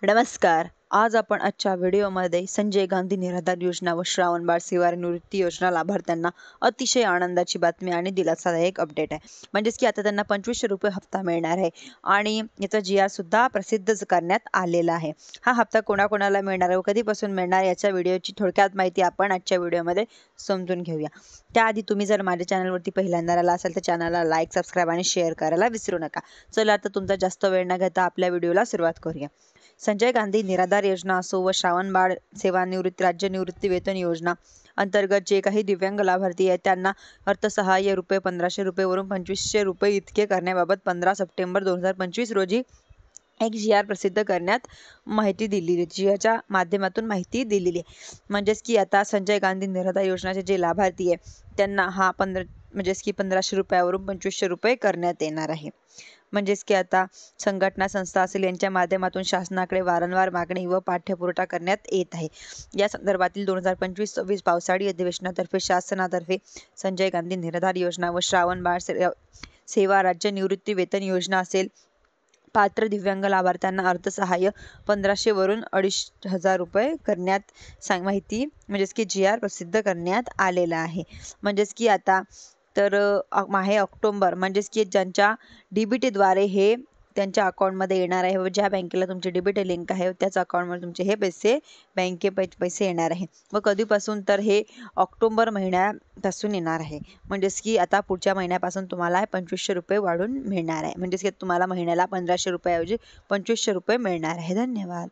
नमस्कार. आज आपण आजच्या व्हिडिओमध्ये संजय गांधी निराधार योजना व श्रावणबाळ सेवानिवृत्ती योजना लाभार्थ्यांना अतिशय आनंदाची बातमी आणि दिलासादायक अपडेट आहे. म्हणजेच की आता त्यांना ₹2500 हप्ता मिळणार आहे आणि याचा जी-आर सुद्धा प्रसिद्धच करण्यात आलेला आहे. हा हप्ता कोणाकोणाला मिळणार आहे व कधीपासून मिळणार याच्या व्हिडिओची थोडक्यात माहिती आपण आजच्या व्हिडिओमध्ये समजून घेऊया. त्याआधी तुम्ही जर माझ्या चॅनलवरती पहिल्यांदा आला असाल तर चॅनलला लाईक, सबस्क्राईब आणि शेअर करायला विसरू नका. चला आता तुमचा जास्त वेळ न घेता आपल्या व्हिडिओला सुरुवात करूया. संजय गांधी निराधार योजना असो व श्रावणबाळ सेवानिवृत्ती राज्य निवृत्ती वेतन योजना अंतर्गत जे काही दिव्यांग लाभार्थी आहेत त्यांना अर्थसहाय्य ₹1500 वरून ₹2500 इतके करण्याबाबत 15 सप्टेंबर 2025 रोजी एक जी-आर प्रसिद्ध करण्यात माहिती दिलेली जी-आरच्या माध्यमातून माहिती दिलेली आहे. म्हणजेच की आता संजय गांधी निराधार योजनाचे जे लाभार्थी आहे त्यांना हा म्हणजेच की ₹1500 वरून ₹2500 करण्यात येणार आहे. म्हणजेच की आता संघटना संस्था असेल यांच्या माध्यमातून शासनाकडे वारंवार मागणी व पाठपुरावा करण्यात येत आहे. या संदर्भातील 2025-26 पावसाळी अधिवेशनातर्फे शासनातर्फे संजय गांधी निराधार योजना व श्रावणबाळ सेवा राज्य निवृत्ती वेतन योजना असेल पात्र दिव्यांग लाभार्थ्यांना अर्थसहाय्य 1500 वरून ₹2500 करण्यात माहिती म्हणजेच की जी-आर प्रसिद्ध करण्यात आलेला आहे. म्हणजेच की आता तर माहे ऑक्टोबर म्हणजेच की ज्यांच्या DBTद्वारे हे त्यांच्या अकाउंटमध्ये येणार आहे व ज्या बँकेला तुमची DBT लिंक आहे त्याच अकाउंटमध्ये तुमचे हे पैसे येणार आहे व कधीपासून तर हे ऑक्टोबर महिन्यापासून येणार आहे. म्हणजेच की आता पुढच्या महिन्यापासून तुम्हाला ₹2500 वाढून मिळणार आहे. म्हणजेच की तुम्हाला महिन्याला ₹1500 ऐवजी ₹2500 मिळणार आहे. धन्यवाद.